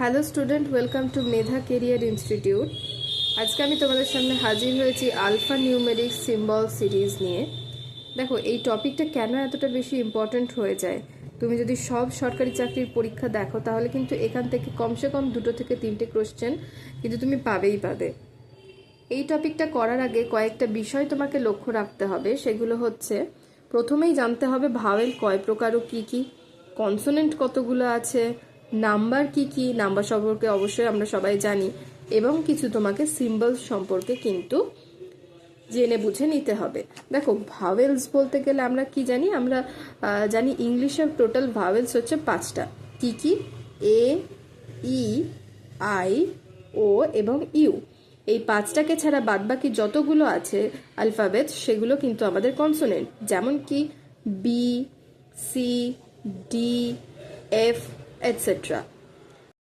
Hello student, welcome to Medha career institute. আজকে আমি তোমাদের সামনে হাজির হয়েছি আলফা নিউমেরিক সিম্বল সিরিজ নিয়ে। দেখো, এই টপিকটা কেন এতটা বেশি ইম্পর্ট্যান্ট হয়ে যায়, তুমি যদি সব সরকারি চাকরির পরীক্ষা দেখো তাহলে কিন্তু এখান থেকে কমসে কম 2 থেকে 3টে কোশ্চেন কিন্তু তুমি পাবেই পাবে। এই টপিকটা করার আগে কয়েকটা বিষয় তোমাকে লক্ষ্য রাখতে হবে। সেগুলো হচ্ছে, প্রথমেই জানতে হবে ভাওয়েল কয় প্রকার ও কী কী, কনসোনেন্ট কতগুলো আছে, নাম্বার কি কি, নাম্বার সম্পর্কে অবশ্যই আমরা সবাই জানি, এবং কিছু তোমাকে সিম্বলস সম্পর্কে কিন্তু জেনে বুঝে নিতে হবে। দেখো, ভাওয়েলস বলতে গেলে আমরা কি জানি? আমরা জানি ইংলিশের টোটাল ভাওয়েলস হচ্ছে 5টা। কি কি? এ, ই, আই, ও এবং ইউ। এই 5টাকে ছাড়া বাদবাকি যতগুলো আছে অ্যালফাবেট, সেগুলো কিন্তু আমাদের কনসোনেন্ট। যেমন কি B, C, D, F, etcetera.